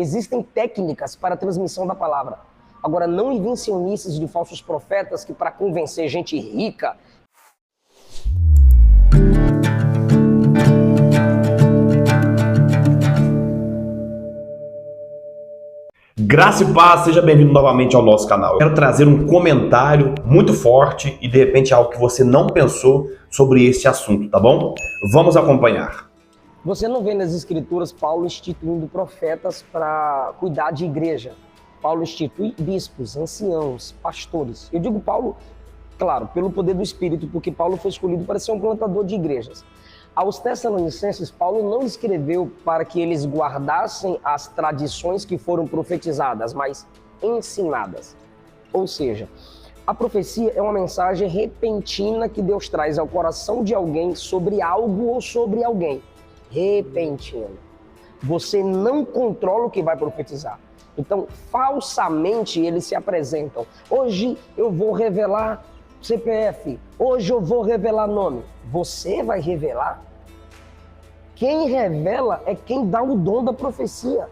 Existem técnicas para a transmissão da palavra. Agora, não invencionices de falsos profetas que, para convencer gente rica, Graça e paz, seja bem-vindo novamente ao nosso canal. Eu quero trazer um comentário muito forte e de repente algo que você não pensou sobre esse assunto, tá bom? Vamos acompanhar. você não vê nas escrituras Paulo instituindo profetas para cuidar de igreja. Paulo institui bispos, anciãos, pastores. Eu digo Paulo, claro, pelo poder do Espírito, porque Paulo foi escolhido para ser um plantador de igrejas. Aos Tessalonicenses, Paulo não escreveu para que eles guardassem as tradições que foram profetizadas, mas ensinadas. Ou seja, a profecia é uma mensagem repentina que Deus traz ao coração de alguém sobre algo ou sobre alguém. Repentina. Você não controla o que vai profetizar. Então, falsamente, eles se apresentam. Hoje eu vou revelar CPF. Hoje eu vou revelar nome. Você vai revelar? Quem revela é quem dá o dom da profecia.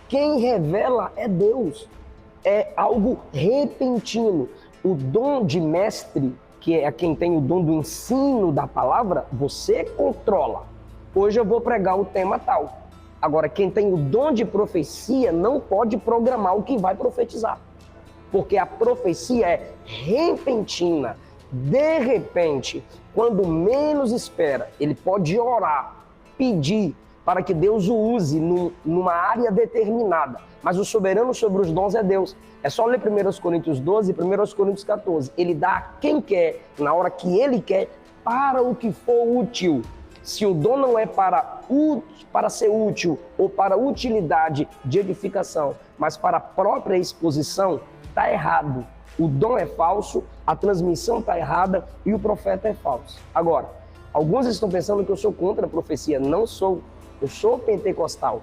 Quem revela é Deus. É algo repentino. O dom de mestre, que é quem tem o dom do ensino da palavra, você controla. Hoje eu vou pregar o tema tal. Agora, quem tem o dom de profecia não pode programar o que vai profetizar. Porque a profecia é repentina. De repente, quando menos espera, ele pode orar, pedir para que Deus o use numa área determinada. Mas o soberano sobre os dons é Deus. É só ler 1 Coríntios 12 e 1 Coríntios 14. Ele dá a quem quer, na hora que ele quer, para o que for útil. Se o dom não é para ser útil ou para utilidade de edificação, mas para a própria exposição, está errado. O dom é falso, a transmissão está errada e o profeta é falso. Agora, alguns estão pensando que eu sou contra a profecia. Não sou. Eu sou pentecostal.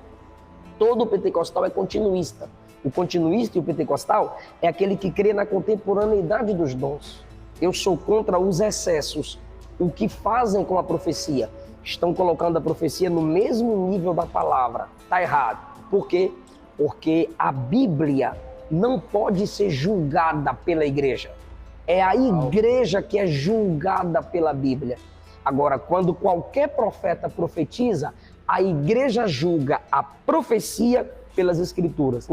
Todo pentecostal é continuista. O continuista e o pentecostal é aquele que crê na contemporaneidade dos dons. Eu sou contra os excessos. O que fazem com a profecia? Estão colocando a profecia no mesmo nível da palavra. Está errado. Por quê? Porque a Bíblia não pode ser julgada pela igreja. É a igreja que é julgada pela Bíblia. Agora, quando qualquer profeta profetiza, a igreja julga a profecia pelas escrituras.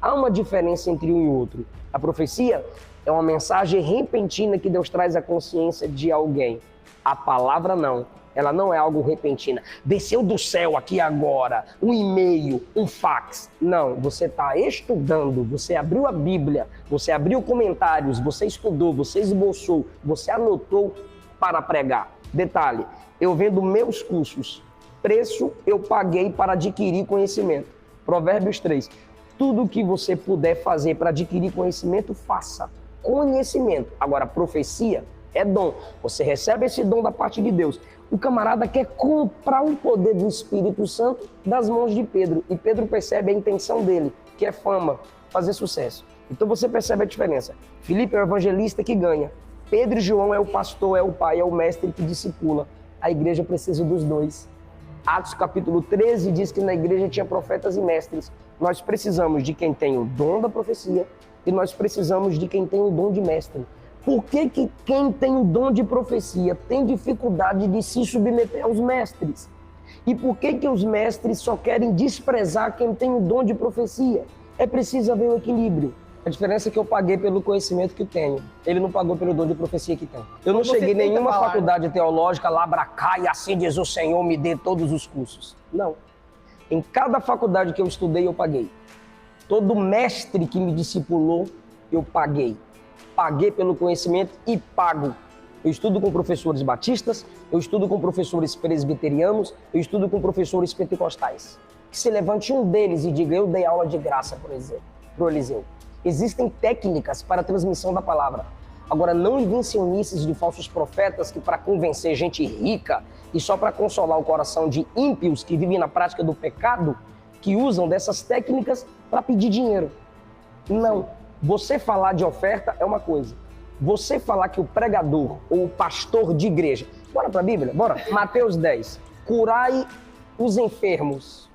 Há uma diferença entre um e outro. A profecia é uma mensagem repentina que Deus traz à consciência de alguém. A palavra não. Ela não é algo repentina. Desceu do céu aqui agora, um e-mail, um fax. Não, você está estudando, você abriu a Bíblia, você abriu comentários, você estudou, você esboçou, você anotou para pregar. Detalhe, eu vendo meus cursos, preço eu paguei para adquirir conhecimento. Provérbios 3, tudo que você puder fazer para adquirir conhecimento, faça. Conhecimento. Agora, profecia é dom. Você recebe esse dom da parte de Deus. O camarada quer comprar o poder do Espírito Santo das mãos de Pedro. E Pedro percebe a intenção dele, que é fama, fazer sucesso. Então você percebe a diferença. Filipe é o evangelista que ganha. Pedro e João é o pastor, é o pai, é o mestre que discipula. A igreja precisa dos dois. Atos capítulo 13 diz que na igreja tinha profetas e mestres. Nós precisamos de quem tem o dom da profecia e nós precisamos de quem tem o dom de mestre. Por que quem tem o dom de profecia tem dificuldade de se submeter aos mestres? E por que os mestres só querem desprezar quem tem o dom de profecia? É preciso haver um equilíbrio. A diferença é que eu paguei pelo conhecimento que tenho. Ele não pagou pelo dom de profecia que tem. Eu não cheguei em nenhuma faculdade teológica, lá pra cá, e assim diz o Senhor, me dê todos os cursos. Não. Em cada faculdade que eu estudei, eu paguei. Todo mestre que me discipulou, eu paguei. Paguei pelo conhecimento e pago. Eu estudo com professores batistas, eu estudo com professores presbiterianos, eu estudo com professores pentecostais. Que se levante um deles e diga, eu dei aula de graça, por exemplo, pro Eliseu. Existem técnicas para a transmissão da palavra. Agora, não invencionices de falsos profetas que, para convencer gente rica e só para consolar o coração de ímpios que vivem na prática do pecado, que usam dessas técnicas para pedir dinheiro. Não. Você falar de oferta é uma coisa. Você falar que o pregador ou o pastor de igreja... Bora para a Bíblia? Bora. Mateus 10. Curai os enfermos.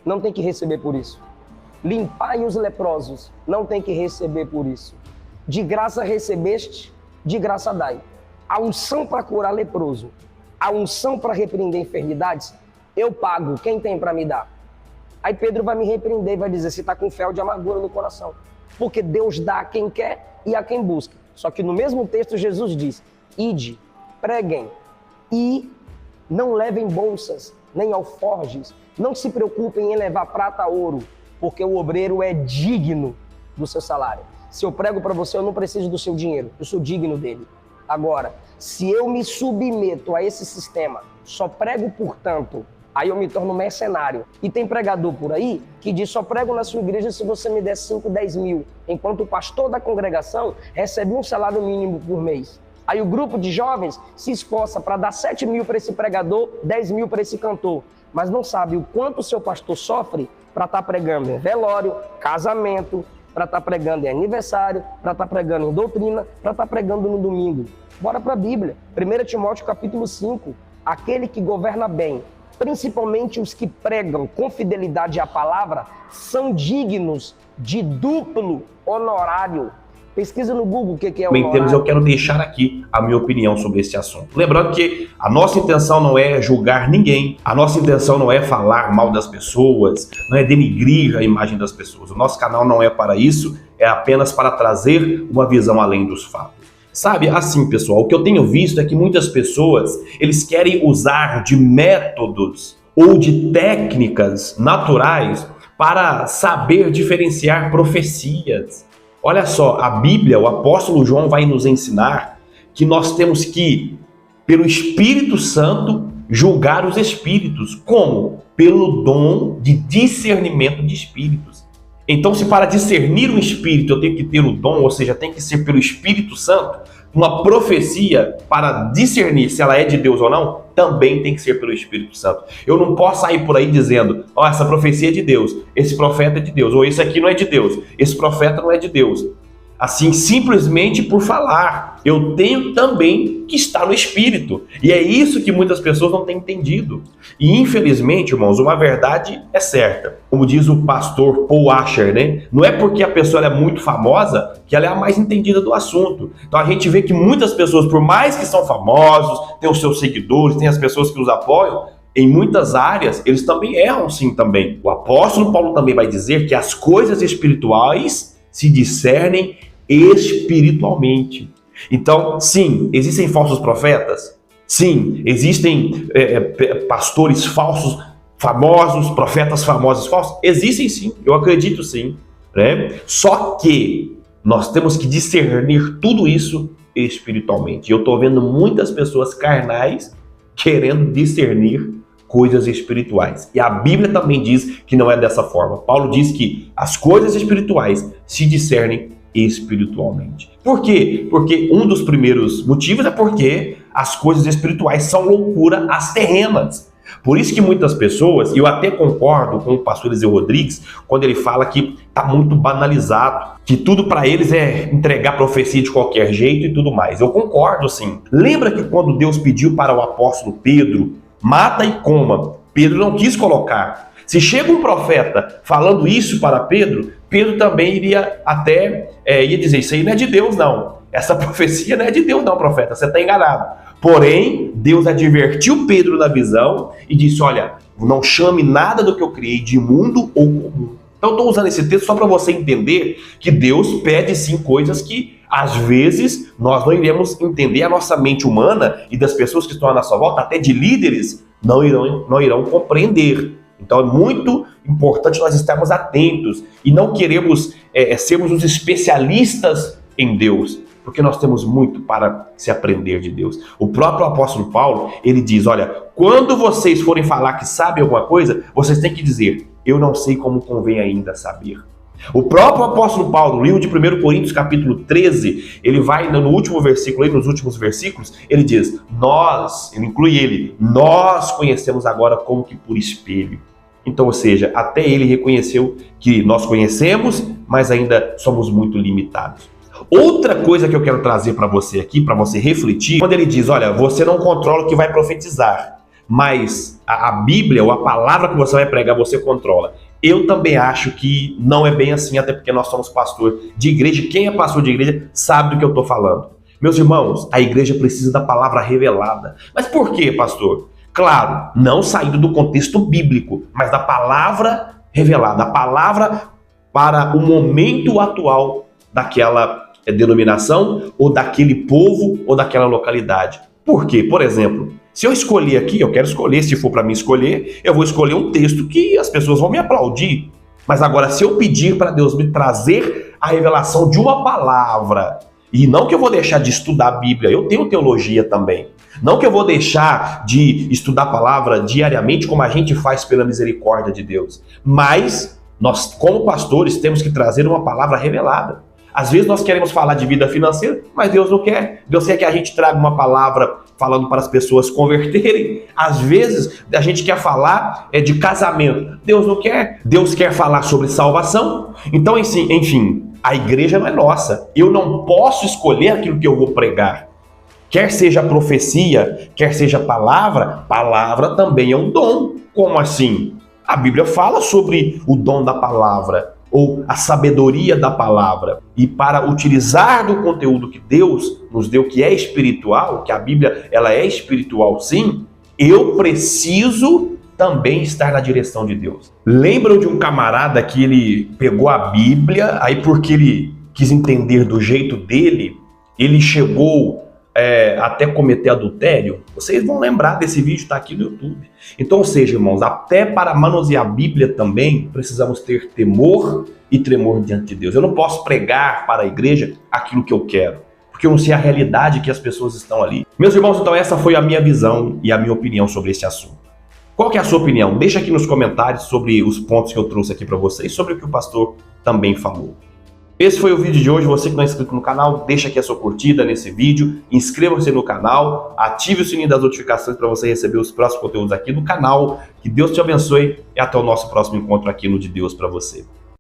Não tem que receber por isso. limpai os leprosos, não tem que receber por isso. De graça recebeste, de graça dai. A unção para curar leproso, a unção para repreender enfermidades, eu pago, quem tem para me dar? Aí Pedro vai me repreender e vai dizer, você está com fel de amargura no coração. Porque Deus dá a quem quer e a quem busca. Só que no mesmo texto Jesus diz, ide, preguem e não levem bolsas, nem alforjes, não se preocupem em levar prata, ouro, porque o obreiro é digno do seu salário. Se eu prego para você, eu não preciso do seu dinheiro, eu sou digno dele. Agora, se eu me submeto a esse sistema, só prego portanto, aí eu me torno mercenário. E tem pregador por aí que diz, só prego na sua igreja se você me der 5, 10 mil, enquanto o pastor da congregação recebe um salário mínimo por mês. Aí o grupo de jovens se esforça para dar 7 mil para esse pregador, 10 mil para esse cantor, mas não sabe o quanto o seu pastor sofre para estar pregando em velório, casamento, para estar pregando em aniversário, para estar pregando em doutrina, para estar pregando no domingo. Bora para a Bíblia. 1 Timóteo capítulo 5. Aquele que governa bem, principalmente os que pregam com fidelidade à palavra, são dignos de duplo honorário. Pesquisa no Google o que é honorário. Em termos, eu quero deixar aqui a minha opinião sobre esse assunto. Lembrando que a nossa intenção não é julgar ninguém, a nossa intenção não é falar mal das pessoas, não é denigrir a imagem das pessoas. O nosso canal não é para isso, é apenas para trazer uma visão além dos fatos. Sabe, assim, pessoal, o que eu tenho visto é que muitas pessoas, eles querem usar de métodos ou de técnicas naturais para saber diferenciar profecias. Olha só, a Bíblia, o apóstolo João vai nos ensinar que nós temos que, pelo Espírito Santo, julgar os espíritos. Como? Pelo dom de discernimento de espíritos. Então, se para discernir um espírito eu tenho que ter o dom, ou seja, tem que ser pelo Espírito Santo, uma profecia para discernir se ela é de Deus ou não, também tem que ser pelo Espírito Santo. Eu não posso sair por aí dizendo, ó, essa profecia é de Deus, esse profeta é de Deus, ou esse aqui não é de Deus, esse profeta não é de Deus. Assim, simplesmente por falar, eu tenho também que estar no Espírito. E é isso que muitas pessoas não têm entendido. E infelizmente, irmãos, uma verdade é certa. Como diz o pastor Paul Washer, né? Não é porque a pessoa é muito famosa que ela é a mais entendida do assunto. Então a gente vê que muitas pessoas, por mais que são famosos, têm os seus seguidores, têm as pessoas que os apoiam, em muitas áreas, eles também erram sim também. O apóstolo Paulo também vai dizer que as coisas espirituais se discernem espiritualmente. Então, sim, existem falsos profetas? Sim, existem pastores falsos, famosos, profetas famosos falsos? Existem sim, eu acredito sim, né? Só que nós temos que discernir tudo isso espiritualmente. Eu estou vendo muitas pessoas carnais querendo discernir coisas espirituais. E a Bíblia também diz que não é dessa forma. Paulo diz que as coisas espirituais se discernem espiritualmente. Por quê? Porque um dos primeiros motivos é porque as coisas espirituais são loucura às terrenas. Por isso que muitas pessoas, e eu até concordo com o pastor Eliseu Rodrigues, quando ele fala que está muito banalizado, que tudo para eles é entregar profecia de qualquer jeito e tudo mais. Eu concordo sim. Lembra que quando Deus pediu para o apóstolo Pedro, mata e coma, Pedro não quis colocar. Se chega um profeta falando isso para Pedro, Pedro também iria até ia dizer, isso aí não é de Deus não, essa profecia não é de Deus não, profeta, você está enganado. Porém, Deus advertiu Pedro na visão e disse, olha, não chame nada do que eu criei de imundo ou comum. Então estou usando esse texto só para você entender que Deus pede sim coisas que às vezes nós não iremos entender, a nossa mente humana e das pessoas que estão à nossa volta, até de líderes, não irão compreender. Então é muito importante nós estarmos atentos e não queremos sermos os especialistas em Deus, porque nós temos muito para se aprender de Deus. O próprio apóstolo Paulo, ele diz, olha, quando vocês forem falar que sabem alguma coisa, vocês têm que dizer, eu não sei como convém ainda saber. O próprio apóstolo Paulo, no livro de 1 Coríntios, capítulo 13, ele vai no último versículo, nos últimos versículos, ele diz, ele inclui ele, nós conhecemos agora como que por espelho. Então, ou seja, até ele reconheceu que nós conhecemos, mas ainda somos muito limitados. Outra coisa que eu quero trazer para você aqui, para você refletir, quando ele diz, olha, você não controla o que vai profetizar, mas a Bíblia, ou a palavra que você vai pregar, você controla. Eu também acho que não é bem assim, até porque nós somos pastor de igreja. Quem é pastor de igreja sabe do que eu estou falando. Meus irmãos, a igreja precisa da palavra revelada. Mas por quê, pastor? Claro, não saindo do contexto bíblico, mas da palavra revelada, a palavra para o momento atual daquela denominação, ou daquele povo, ou daquela localidade. Por quê? Por exemplo, se eu escolher aqui, eu quero escolher, se for para mim escolher, eu vou escolher um texto que as pessoas vão me aplaudir. Mas agora, se eu pedir para Deus me trazer a revelação de uma palavra, e não que eu vou deixar de estudar a Bíblia, eu tenho teologia também. Não que eu vou deixar de estudar a palavra diariamente, como a gente faz pela misericórdia de Deus. Mas nós, como pastores, temos que trazer uma palavra revelada. Às vezes nós queremos falar de vida financeira, mas Deus não quer. Deus quer que a gente traga uma palavra falando para as pessoas converterem. Às vezes a gente quer falar de casamento. Deus não quer. Deus quer falar sobre salvação. Então, enfim, a igreja não é nossa. Eu não posso escolher aquilo que eu vou pregar. Quer seja profecia, quer seja palavra, palavra também é um dom. Como assim? A Bíblia fala sobre o dom da palavra, ou a sabedoria da palavra. E para utilizar do conteúdo que Deus nos deu, que é espiritual, que a Bíblia ela é espiritual sim, eu preciso também estar na direção de Deus. Lembram de um camarada que ele pegou a Bíblia, aí porque ele quis entender do jeito dele, ele chegou até cometer adultério? Vocês vão lembrar desse vídeo, está aqui no YouTube. Então, ou seja, irmãos, até para manusear a Bíblia também, precisamos ter temor e tremor diante de Deus. Eu não posso pregar para a igreja aquilo que eu quero, porque eu não sei a realidade que as pessoas estão ali. Meus irmãos, então essa foi a minha visão e a minha opinião sobre esse assunto. Qual que é a sua opinião? Deixa aqui nos comentários sobre os pontos que eu trouxe aqui para vocês, sobre o que o pastor também falou. Esse foi o vídeo de hoje. Você que não é inscrito no canal, deixa aqui a sua curtida nesse vídeo, inscreva-se no canal, ative o sininho das notificações para você receber os próximos conteúdos aqui no canal. Que Deus te abençoe e até o nosso próximo encontro aqui no De Deus para você.